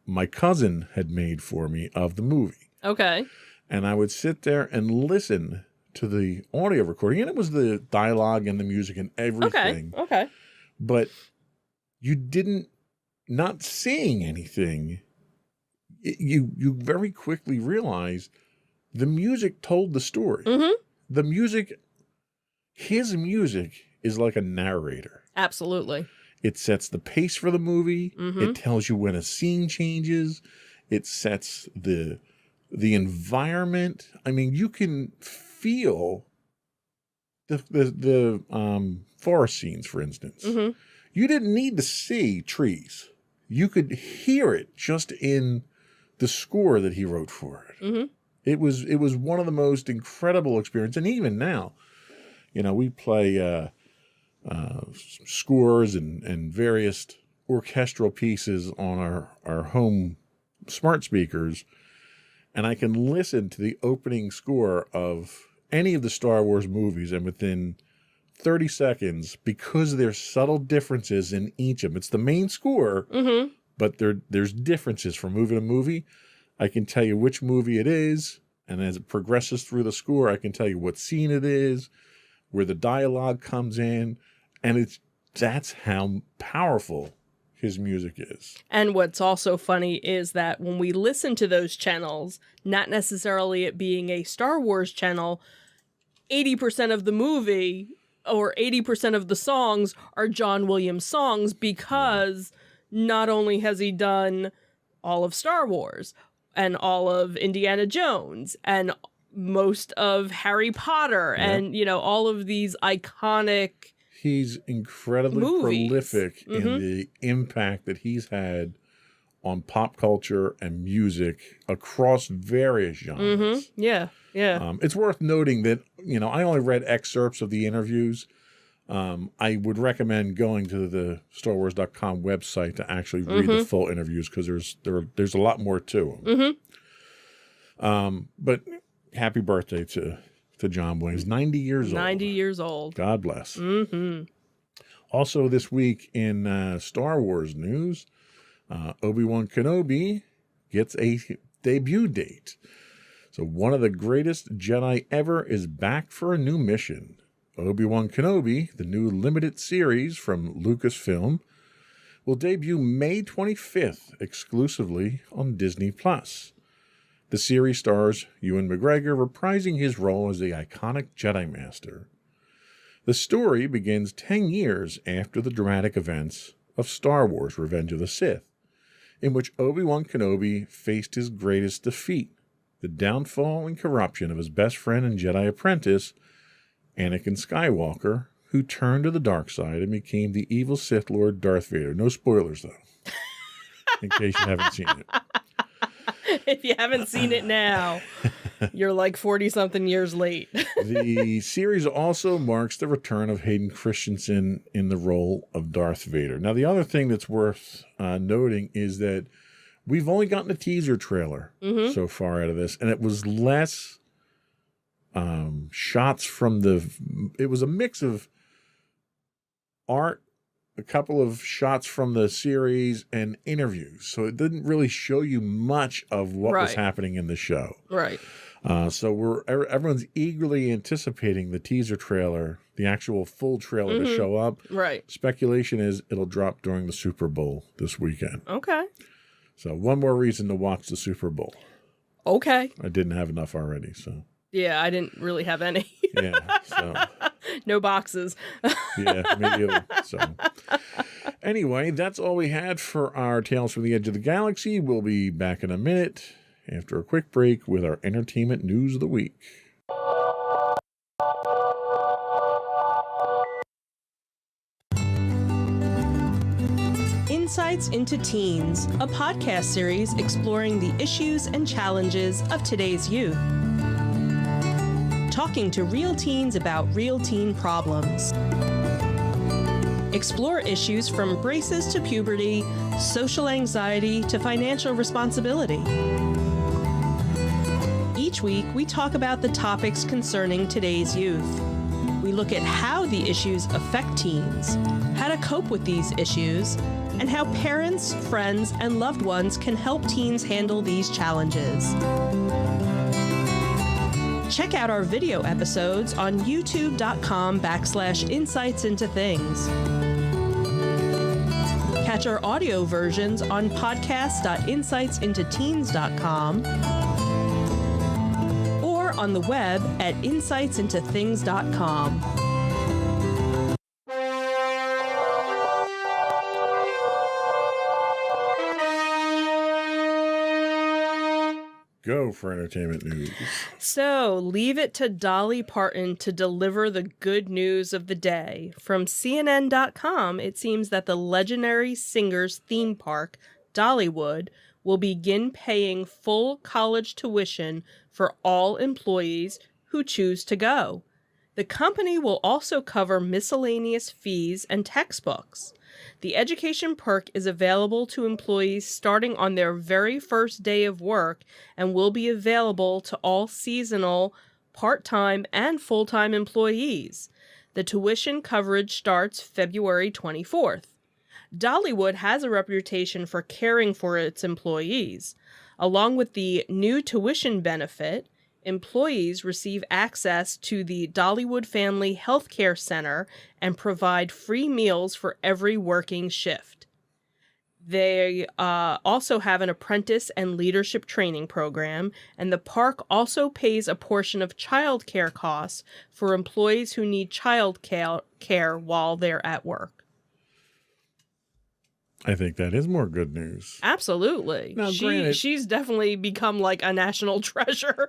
my cousin had made for me of the movie. Okay. And I would sit there and listen to the audio recording. And it was the dialogue and the music and everything. Okay. But you not seeing anything, you very quickly realize the music told the story. Mm-hmm. The music, his music is like a narrator. Absolutely. It sets the pace for the movie. Mm-hmm. It tells you when a scene changes. It sets the environment. I mean, you can feel the forest scenes, for instance. Mm-hmm. You didn't need to see trees. You could hear it just in the score that he wrote for it. Mm-hmm. It was one of the most incredible experiences. And even now, we play scores and various orchestral pieces on our home smart speakers, and I can listen to the opening score of any of the Star Wars movies, and within 30 seconds, because there's subtle differences in each of them. It's the main score, mm-hmm. but there's differences from movie to movie. I can tell you which movie it is, and as it progresses through the score, I can tell you what scene it is, where the dialogue comes in, and that's how powerful his music is. And what's also funny is that when we listen to those channels, not necessarily it being a Star Wars channel, 80% of the movie or 80% of the songs are John Williams songs, because not only has he done all of Star Wars and all of Indiana Jones and most of Harry Potter and, all of these iconic He's incredibly movies. prolific mm-hmm. in the impact that he's had on pop culture and music across various genres. Mm-hmm. Yeah. It's worth noting that, I only read excerpts of the interviews. I would recommend going to the StarWars.com website to actually read mm-hmm. the full interviews, because there's a lot more to them. Mm-hmm. But happy birthday to John Williams, 90 years old. 90 years old. God bless. Mm-hmm. Also this week in Star Wars news, Obi-Wan Kenobi gets a debut date. So one of the greatest Jedi ever is back for a new mission. Obi-Wan Kenobi, the new limited series from Lucasfilm, will debut May 25th exclusively on Disney+. The series stars Ewan McGregor reprising his role as the iconic Jedi Master. The story begins 10 years after the dramatic events of Star Wars: Revenge of the Sith, in which Obi-Wan Kenobi faced his greatest defeat, the downfall and corruption of his best friend and Jedi apprentice, Anakin Skywalker, who turned to the dark side and became the evil Sith Lord Darth Vader. No spoilers, though, in case you haven't seen it. If you haven't seen it now, you're like 40-something years late. The series also marks the return of Hayden Christensen in the role of Darth Vader. Now, the other thing that's worth noting is that we've only gotten a teaser trailer mm-hmm. so far out of this, and it was less shots from it was a mix of art, a couple of shots from the series, and interviews. So it didn't really show you much of what was happening in the show. Right. So everyone's eagerly anticipating the teaser trailer, the actual full trailer mm-hmm. to show up. Right. Speculation is it'll drop during the Super Bowl this weekend. Okay. So one more reason to watch the Super Bowl. Okay. I didn't have enough already, so. Yeah, I didn't really have any. Yeah, so. No boxes. Yeah, me either. So, anyway, that's all we had for our Tales from the Edge of the Galaxy. We'll be back in a minute after a quick break with our entertainment news of the week. Insights into Teens, a podcast series exploring the issues and challenges of today's youth. Talking to real teens about real teen problems. Explore issues from braces to puberty, social anxiety to financial responsibility. Each week, we talk about the topics concerning today's youth. We look at how the issues affect teens, how to cope with these issues, and how parents, friends, and loved ones can help teens handle these challenges. Check out our video episodes on youtube.com/insightsintothings. Catch our audio versions on podcast.insightsintoteens.com or on the web at insightsintothings.com. Go for entertainment news. So, leave it to Dolly Parton to deliver the good news of the day. From CNN.com, it seems that the legendary singer's theme park, Dollywood, will begin paying full college tuition for all employees who choose to go. The company will also cover miscellaneous fees and textbooks. The education perk is available to employees starting on their very first day of work and will be available to all seasonal, part-time, and full-time employees. The tuition coverage starts February 24th. Dollywood has a reputation for caring for its employees. Along with the new tuition benefit, employees receive access to the Dollywood Family Health Care Center and provide free meals for every working shift. They also have an apprentice and leadership training program, and the park also pays a portion of child care costs for employees who need child care while they're at work. I think that is more good news. Absolutely. Now, granted, she's definitely become like a national treasure.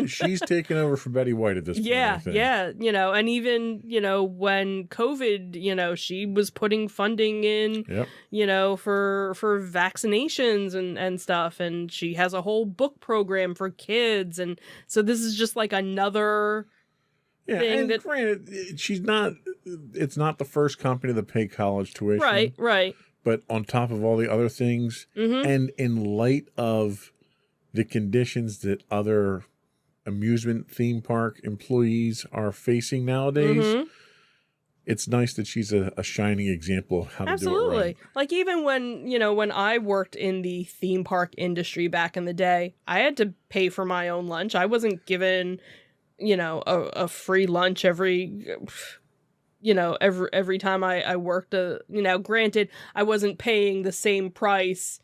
She's taken over for Betty White at this point. Yeah, yeah. You know, and even, you know, when COVID, you know, she was putting funding in, you know, for vaccinations and stuff. And she has a whole book program for kids. And so this is just like another thing and that... Granted, it's not the first company to pay college tuition. Right, right. But on top of all the other things, and in light of the conditions that other amusement theme park employees are facing nowadays, it's nice that she's a shining example of how to do it right. Like even when I worked in the theme park industry back in the day, I had to pay for my own lunch. I wasn't given, a free lunch every time I worked. Granted, I wasn't paying the same price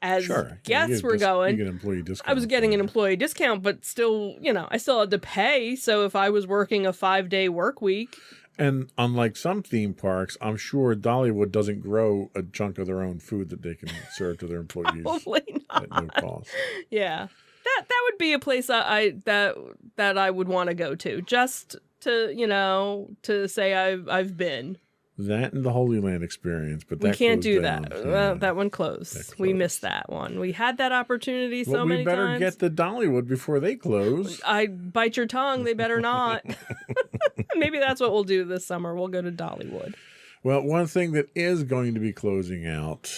as guests were going. You get an employee discount. I was getting an employee discount, but still, I still had to pay. So if I was working a 5-day work week. And unlike some theme parks, I'm sure Dollywood doesn't grow a chunk of their own food that they can serve to their employees. Probably not. At no cost. Yeah. That would be a place that I would want to go to, just to say I've been. That and the Holy Land experience, but we can't do down. that. That one closed. We missed that one. We had that opportunity so many times. We better get the Dollywood before they close. I bite your tongue. They better not. Maybe that's what we'll do this summer. We'll go to Dollywood. Well, one thing that is going to be closing out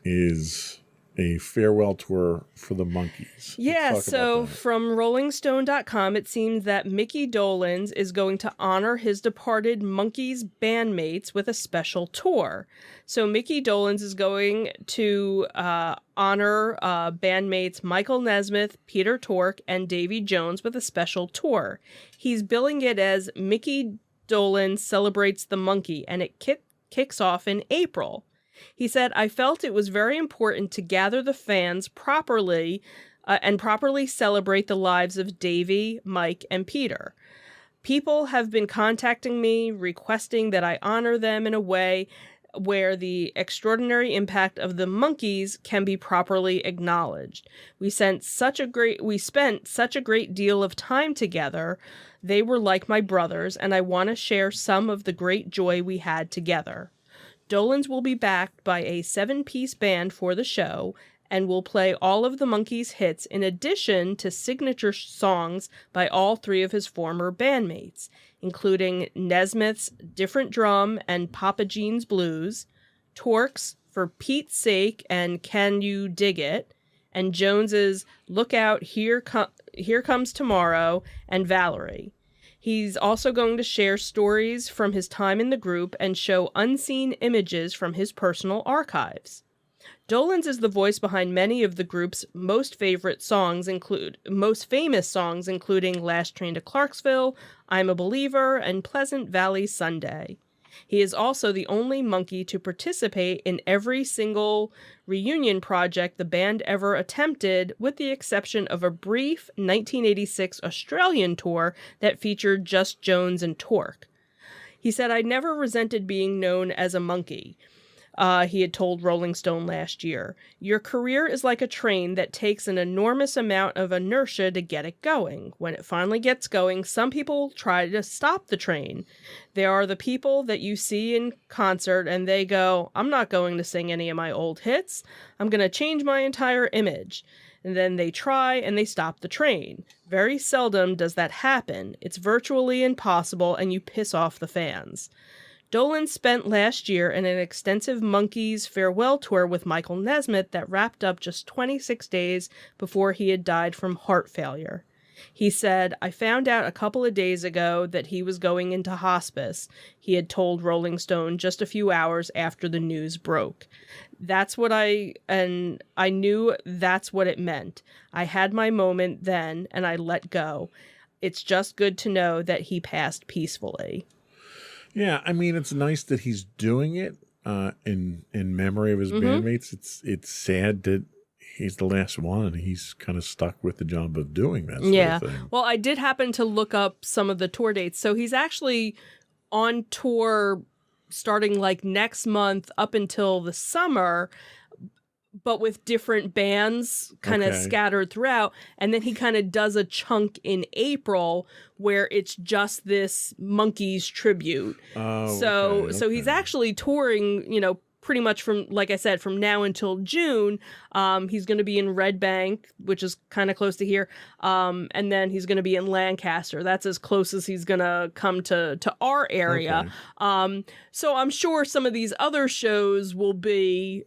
is a farewell tour for the Monkees. Yeah, so from RollingStone.com, it seems that Mickey Dolenz is going to honor his departed Monkees bandmates with a special tour. So Mickey Dolenz is going to honor bandmates Michael Nesmith, Peter Tork, and Davy Jones with a special tour. He's billing it as Mickey Dolenz Celebrates the Monkey, and it kicks off in April. He said, I felt it was very important to gather the fans properly and properly celebrate the lives of Davy, Mike, and Peter. People have been contacting me, requesting that I honor them in a way where the extraordinary impact of the Monkees can be properly acknowledged. We spent such a great deal of time together. They were like my brothers, and I want to share some of the great joy we had together. Dolenz will be backed by a 7-piece band for the show and will play all of the Monkees' hits in addition to signature songs by all 3 of his former bandmates, including Nesmith's Different Drum and Papa Jean's Blues, Tork's For Pete's Sake and Can You Dig It, and Jones's Look Out, Here Comes Tomorrow, and Valerie. He's also going to share stories from his time in the group and show unseen images from his personal archives. Dolenz is the voice behind many of the group's most famous songs, including Last Train to Clarksville, I'm a Believer, and Pleasant Valley Sunday. He is also the only monkey to participate in every single reunion project the band ever attempted, with the exception of a brief 1986 Australian tour that featured just Jones and Torque. He said, "I never resented being known as a monkey." He had told Rolling Stone last year. "Your career is like a train that takes an enormous amount of inertia to get it going. When it finally gets going, some people try to stop the train. There are the people that you see in concert and they go, 'I'm not going to sing any of my old hits. I'm going to change my entire image.' And then they try and they stop the train. Very seldom does that happen. It's virtually impossible and you piss off the fans." Dolenz spent last year in an extensive Monkees farewell tour with Michael Nesmith that wrapped up just 26 days before he had died from heart failure. He said, "I found out a couple of days ago that he was going into hospice," he had told Rolling Stone just a few hours after the news broke. I knew that's what it meant. I had my moment then, and I let go. It's just good to know that he passed peacefully." Yeah, I mean, it's nice that he's doing it in memory of his bandmates. It's sad that he's the last one and he's kind of stuck with the job of doing that sort of thing. Well, I did happen to look up some of the tour dates. So he's actually on tour starting like next month up until the summer, but with different bands kind of scattered throughout. And then he kind of does a chunk in April where it's just this Monkees tribute. So he's actually touring, pretty much from, like I said, from now until June. He's going to be in Red Bank, which is kind of close to here. And then he's going to be in Lancaster. That's as close as he's going to come to our area. So I'm sure some of these other shows will be,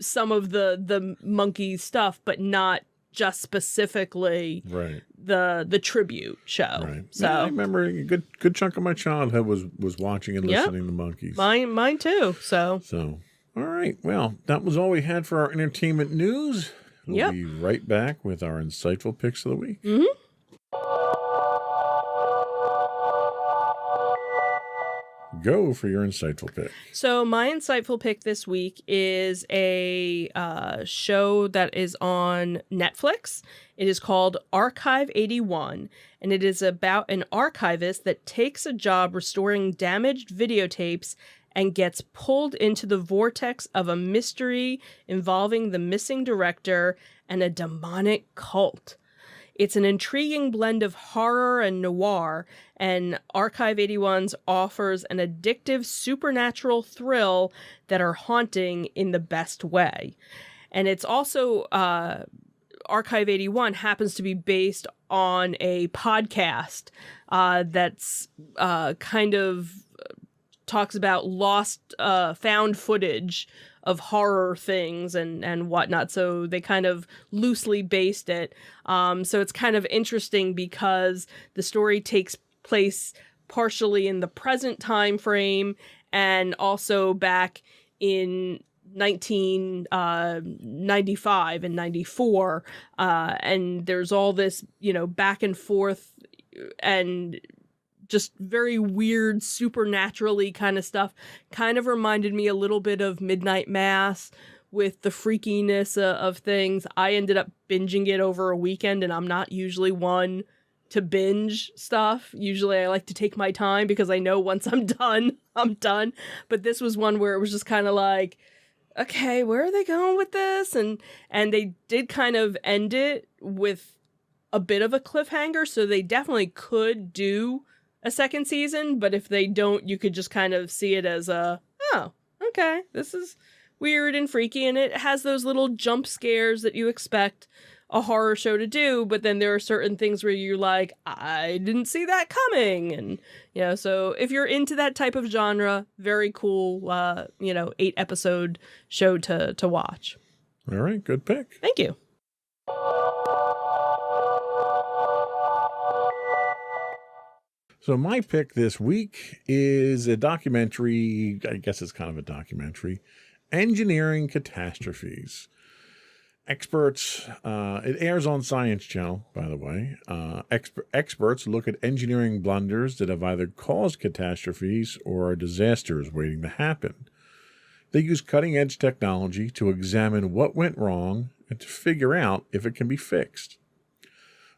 some of the Monkees stuff, but not just specifically the tribute show. Right. So yeah, I remember a good chunk of my childhood was watching and listening to Monkees. Mine too. So all right. Well, that was all we had for our entertainment news. We'll be right back with our insightful picks of the week. Go for your insightful pick. So my insightful pick this week is a show that is on Netflix. It is called Archive 81, and it is about an archivist that takes a job restoring damaged videotapes and gets pulled into the vortex of a mystery involving the missing director and a demonic cult. It's an intriguing blend of horror and noir, and Archive 81's offers an addictive supernatural thrill that are haunting in the best way. And it's also, Archive 81 happens to be based on a podcast that's kind of talks about lost, found footage of horror things and whatnot. So they kind of loosely based it. So it's kind of interesting because the story takes place partially in the present time frame and also back in 1995 and 94. And there's all this, back and forth and just very weird, supernaturally kind of stuff. Kind of reminded me a little bit of Midnight Mass with the freakiness of things. I ended up binging it over a weekend, and I'm not usually one to binge stuff. Usually I like to take my time because I know once I'm done, I'm done. But this was one where it was just kind of like, okay, where are they going with this? And they did kind of end it with a bit of a cliffhanger, so they definitely could do a second season, but if they don't, you could just kind of see it as okay, this is weird and freaky, and it has those little jump scares that you expect a horror show to do, but then there are certain things where you're like, I didn't see that coming, and so if you're into that type of genre, very cool 8-episode show to watch. All right, good pick. Thank you. So my pick this week is a documentary. I guess it's kind of a documentary. Engineering Catastrophes. Experts, it airs on Science Channel, by the way. Experts look at engineering blunders that have either caused catastrophes or are disasters waiting to happen. They use cutting-edge technology to examine what went wrong and to figure out if it can be fixed.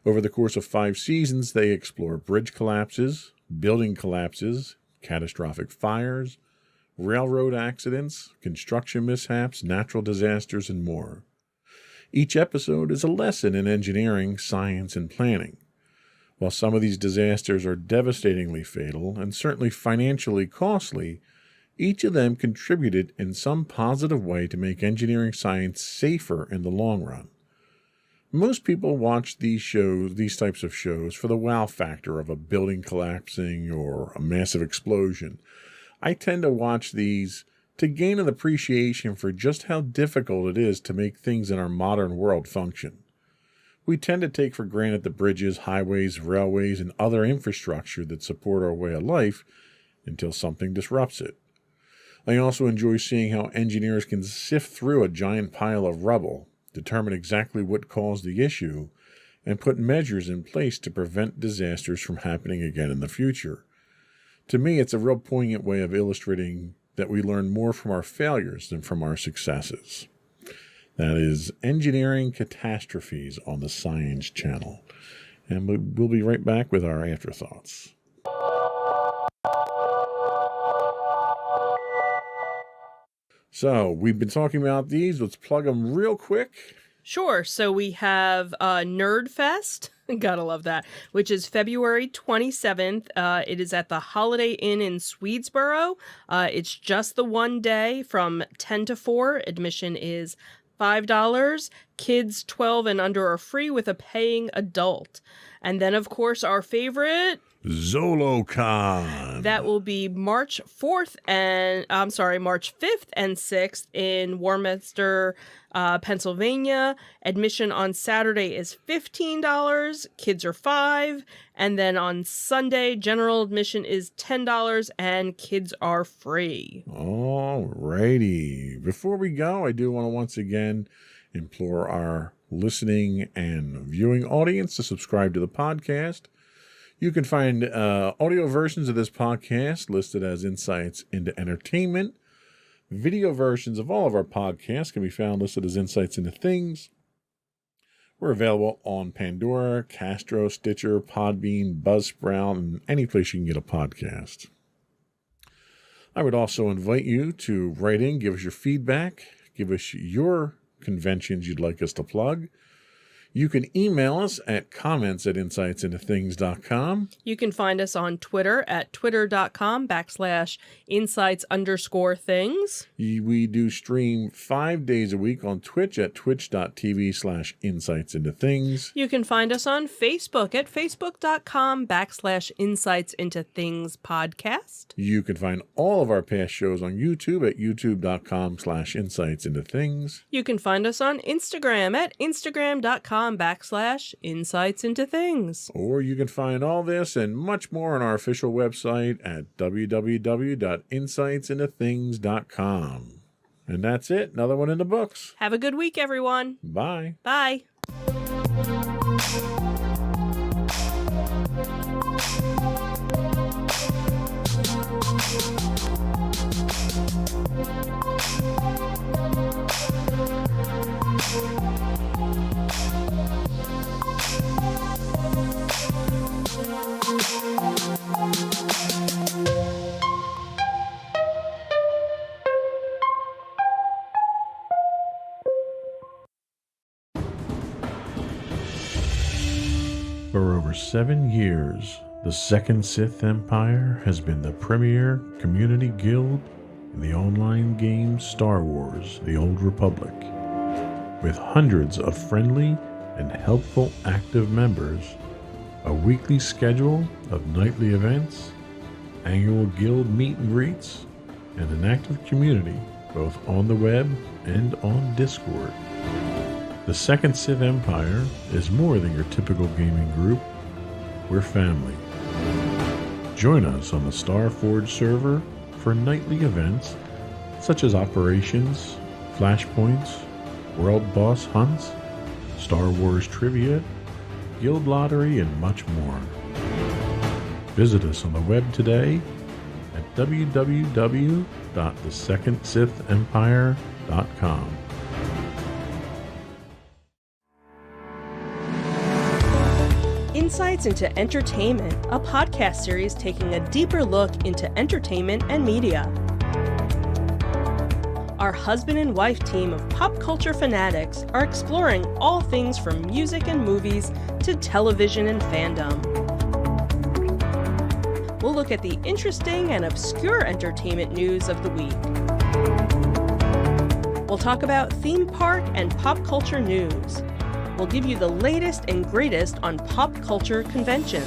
Over the course of 5 seasons, they explore bridge collapses, building collapses, catastrophic fires, railroad accidents, construction mishaps, natural disasters, and more. Each episode is a lesson in engineering, science, and planning. While some of these disasters are devastatingly fatal and certainly financially costly, each of them contributed in some positive way to make engineering science safer in the long run. Most people watch these types of shows for the wow factor of a building collapsing or a massive explosion. I tend to watch these to gain an appreciation for just how difficult it is to make things in our modern world function. We tend to take for granted the bridges, highways, railways, and other infrastructure that support our way of life until something disrupts it. I also enjoy seeing how engineers can sift through a giant pile of rubble, determine exactly what caused the issue, and put measures in place to prevent disasters from happening again in the future. To me, it's a real poignant way of illustrating that we learn more from our failures than from our successes. That is Engineering Catastrophes on the Science Channel. And we'll be right back with our afterthoughts. So, we've been talking about these. Let's plug them real quick. Sure. So we have Nerd Fest. Gotta love that. Which is February 27th. It is at the Holiday Inn in Swedesboro. It's just the one day from 10 to 4. Admission is $5. Kids 12 and under are free with a paying adult. And then, of course, our favorite... ZoloCon. That will be March 5th and 6th in Warminster, Pennsylvania. Admission on Saturday is $15. Kids are $5. And then on Sunday, general admission is $10 and kids are free. All righty. Before we go, I do want to once again implore our listening and viewing audience to subscribe to the podcast. You can find audio versions of this podcast listed as Insights into Entertainment. Video versions of all of our podcasts can be found listed as Insights into Things. We're available on Pandora, Castro, Stitcher, Podbean, Buzzsprout, and any place you can get a podcast. I would also invite you to write in, give us your feedback, give us your conventions you'd like us to plug. You can email us at comments@insightsintothings.com. You can find us on Twitter at twitter.com/insights_things. We do stream 5 days a week on Twitch at twitch.tv/insightsintothings. You can find us on Facebook at facebook.com/insightsintothingspodcast. You can find all of our past shows on YouTube at youtube.com/insightsintothings. You can find us on Instagram at instagram.com/insightsintothings. Or you can find all this and much more on our official website at www.insightsintothings.com. And that's it. Another one in the books. Have a good week, everyone. Bye. Bye. For over 7 years, the Second Sith Empire has been the premier community guild in the online game Star Wars: The Old Republic. With hundreds of friendly and helpful active members, a weekly schedule of nightly events, annual guild meet and greets, and an active community both on the web and on Discord. The Second Sith Empire is more than your typical gaming group. We're family. Join us on the Starforge server for nightly events such as operations, flashpoints, world boss hunts, Star Wars trivia, guild lottery, and much more. Visit us on the web today at www.thesecondsithempire.com. Insights into Entertainment, a podcast series taking a deeper look into entertainment and media. Our husband and wife team of pop culture fanatics are exploring all things from music and movies to television and fandom. We'll look at the interesting and obscure entertainment news of the week. We'll talk about theme park and pop culture news. We'll give you the latest and greatest on pop culture conventions.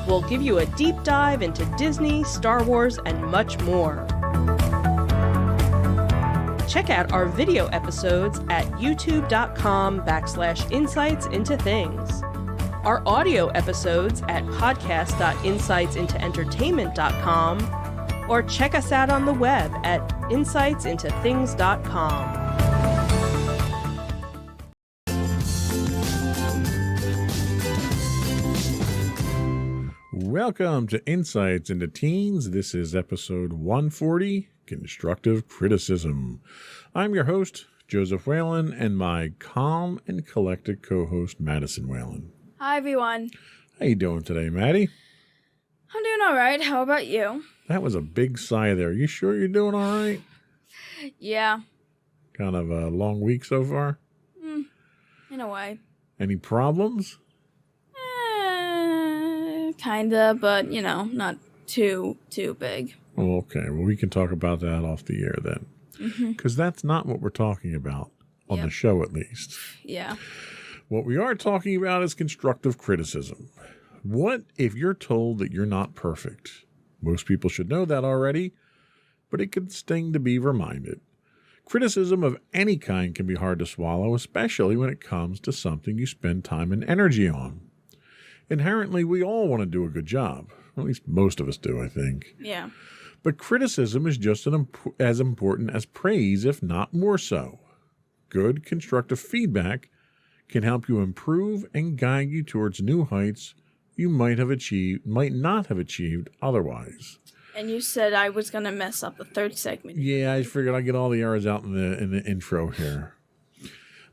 We'll give you a deep dive into Disney, Star Wars, and much more. Check out our video episodes at youtube.com/insightsintothings. Our audio episodes at podcast.insightsintoentertainment.com, or check us out on the web at insightsintothings.com. Welcome to Insights into Teens. This is episode 140, Constructive Criticism. I'm your host, Joseph Whalen, and my calm and collected co-host, Madison Whalen. Hi, everyone. How you doing today, Maddie? I'm doing all right. How about you? That was a big sigh there. You sure you're doing all right? Yeah. Kind of a long week so far? In a way. Any problems? Kinda, but, not too big. Oh, okay. Well, we can talk about that off the air then. Because that's not what we're talking about, on the show at least. Yeah. What we are talking about is constructive criticism. What if you're told that you're not perfect? Most people should know that already, but it can sting to be reminded. Criticism of any kind can be hard to swallow, especially when it comes to something you spend time and energy on. Inherently, we all want to do a good job. At least most of us do, I think. Yeah. But criticism is just as important as praise, if not more so. Good, constructive feedback can help you improve and guide you towards new heights you might not have achieved otherwise. And you said I was going to mess up the third segment. Yeah, I figured I'd get all the errors out in the intro here.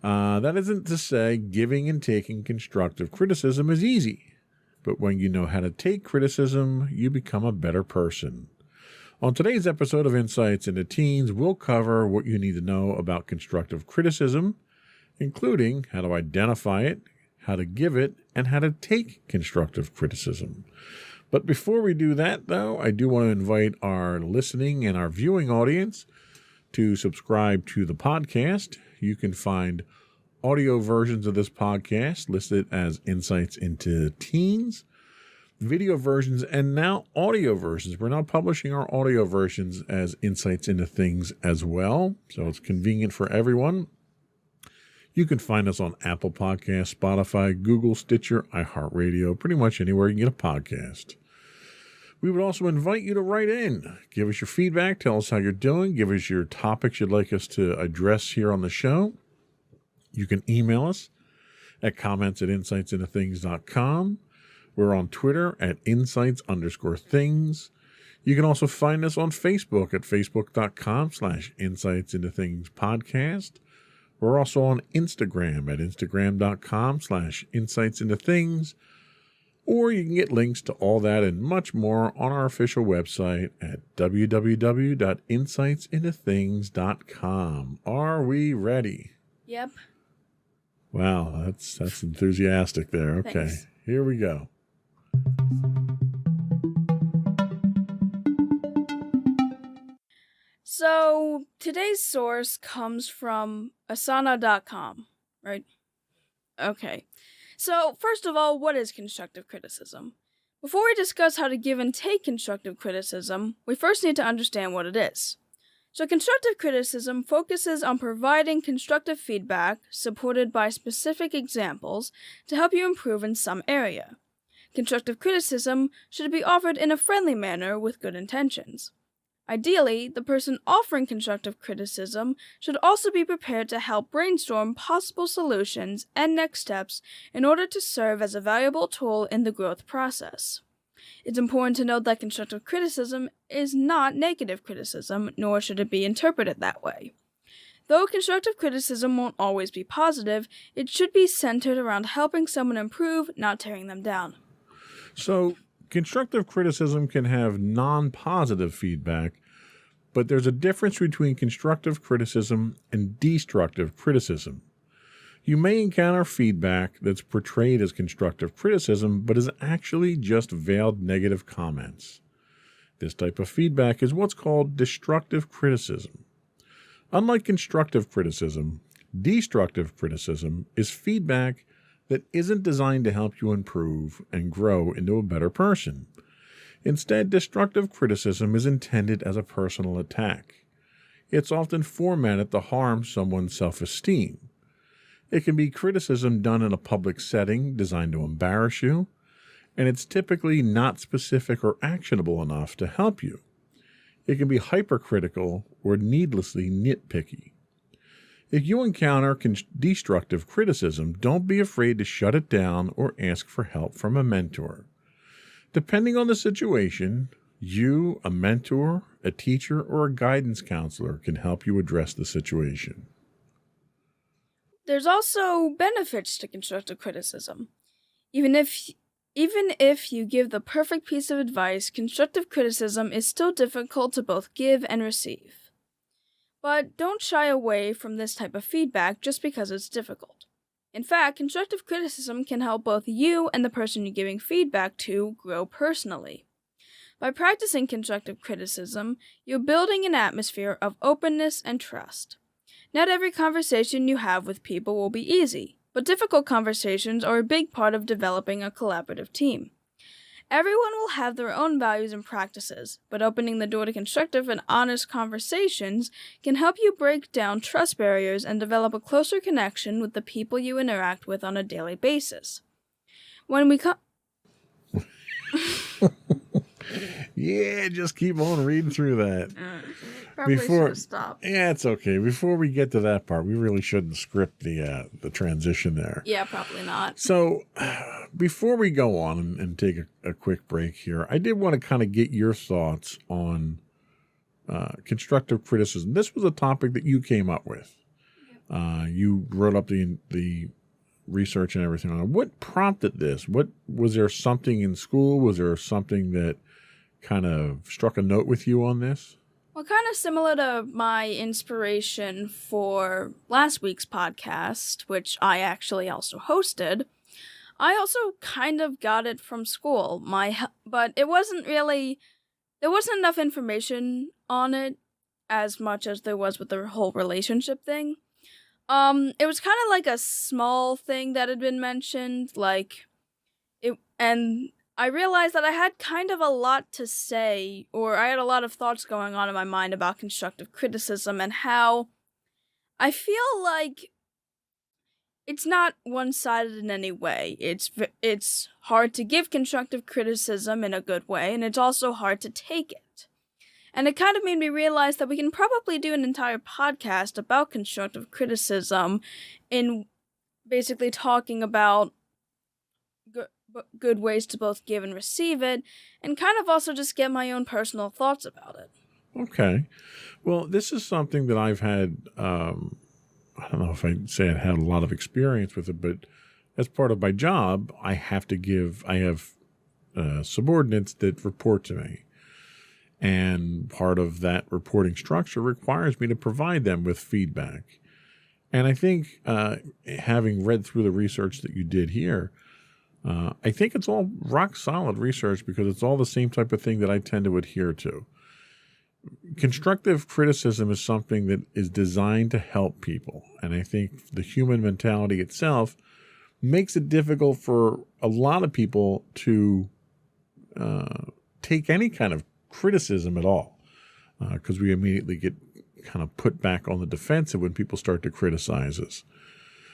That isn't to say giving and taking constructive criticism is easy. But when you know how to take criticism, you become a better person. On today's episode of Insights into Teens, we'll cover what you need to know about constructive criticism, including how to identify it, how to give it, and how to take constructive criticism. But before we do that, though, I do want to invite our listening and our viewing audience to subscribe to the podcast. You can find audio versions of this podcast listed as Insights into Teens, video versions, and now audio versions. We're now publishing our audio versions as Insights into Things as well, so it's convenient for everyone. You can find us on Apple Podcasts, Spotify, Google, Stitcher, iHeartRadio, pretty much anywhere you can get a podcast. We would also invite you to write in. Give us your feedback. Tell us how you're doing. Give us your topics you'd like us to address here on the show. You can email us at comments@insightsintothings.com. We're on Twitter at insights_things. You can also find us on Facebook at facebook.com/insightsintothingspodcast. We're also on Instagram at instagram.com/insightsintothings. Or you can get links to all that and much more on our official website at www.insightsintothings.com. Are we ready? Yep. Wow, that's enthusiastic there. Okay, Thanks. Here we go. So, today's source comes from asana.com, right? Okay. So, first of all, what is constructive criticism? Before we discuss how to give and take constructive criticism, we first need to understand what it is. So, constructive criticism focuses on providing constructive feedback supported by specific examples to help you improve in some area. constructive criticism should be offered in a friendly manner with good intentions. Ideally, the person offering constructive criticism should also be prepared to help brainstorm possible solutions and next steps in order to serve as a valuable tool in the growth process. It's important to note that constructive criticism is not negative criticism, nor should it be interpreted that way. Though constructive criticism won't always be positive, it should be centered around helping someone improve, not tearing them down. So, constructive criticism can have non-positive feedback, but there's a difference between constructive criticism and destructive criticism. You may encounter feedback that's portrayed as constructive criticism, but is actually just veiled negative comments. This type of feedback is what's called destructive criticism. Unlike constructive criticism, destructive criticism is feedback that isn't designed to help you improve and grow into a better person. Instead, destructive criticism is intended as a personal attack. It's often formatted to harm someone's self-esteem. It can be criticism done in a public setting designed to embarrass you, and it's typically not specific or actionable enough to help you. It can be hypercritical or needlessly nitpicky. If you encounter destructive criticism, don't be afraid to shut it down or ask for help from a mentor. Depending on the situation, you, a mentor, a teacher, or a guidance counselor can help you address the situation. There's also benefits to constructive criticism. Even if you give the perfect piece of advice, constructive criticism is still difficult to both give and receive. But don't shy away from this type of feedback just because it's difficult. In fact, constructive criticism can help both you and the person you're giving feedback to grow personally. By practicing constructive criticism, you're building an atmosphere of openness and trust. Not every conversation you have with people will be easy, but difficult conversations are a big part of developing a collaborative team. Everyone will have their own values and practices, but opening the door to constructive and honest conversations can help you break down trust barriers and develop a closer connection with the people you interact with on a daily basis. When we Yeah, just keep on reading through that. Probably should have stopped. Yeah, it's okay. Before we get to that part, we really shouldn't script the transition there. Yeah, probably not. So, before we go on and take a quick break here, I did want to kind of get your thoughts on constructive criticism. This was a topic that you came up with. You wrote up the research and everything on it. What prompted this? What was there something in school? Was there something that kind of struck a note with you on this? Well, kind of similar to my inspiration for last week's podcast, which I actually also hosted. I also kind of got it from school. But it wasn't really, there wasn't enough information on it as much as there was with the whole relationship thing. It was kind of like a small thing that had been mentioned, and I realized that I had kind of a lot to say, or I had a lot of thoughts going on in my mind about constructive criticism and how I feel like it's not one-sided in any way. It's hard to give constructive criticism in a good way, and it's also hard to take it. And it kind of made me realize that we can probably do an entire podcast about constructive criticism in basically talking about good ways to both give and receive it, and kind of also just get my own personal thoughts about it. Okay. Well, this is something that I've had, I don't know if I'd say I've had a lot of experience with it, but as part of my job, I have subordinates that report to me. And part of that reporting structure requires me to provide them with feedback. And I think, having read through the research that you did here, I think it's all rock solid research because it's all the same type of thing that I tend to adhere to. Constructive criticism is something that is designed to help people. And I think the human mentality itself makes it difficult for a lot of people to take any kind of criticism at all, because we immediately get kind of put back on the defensive when people start to criticize us.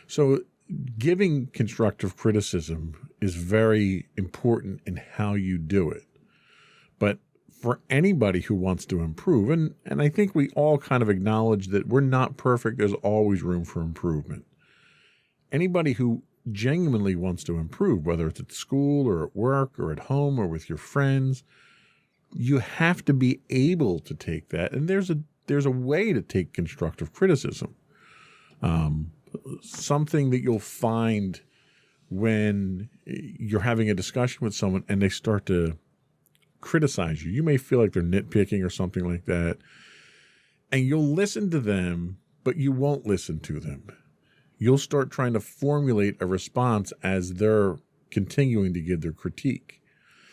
So giving constructive criticism is very important in how you do it. But for anybody who wants to improve, and I think we all kind of acknowledge that we're not perfect, there's always room for improvement. Anybody who genuinely wants to improve, whether it's at school or at work or at home or with your friends, you have to be able to take that. And there's a way to take constructive criticism. Something that you'll find when you're having a discussion with someone and they start to criticize you. You may feel like they're nitpicking or something like that. And you'll listen to them, but you won't listen to them. You'll start trying to formulate a response as they're continuing to give their critique.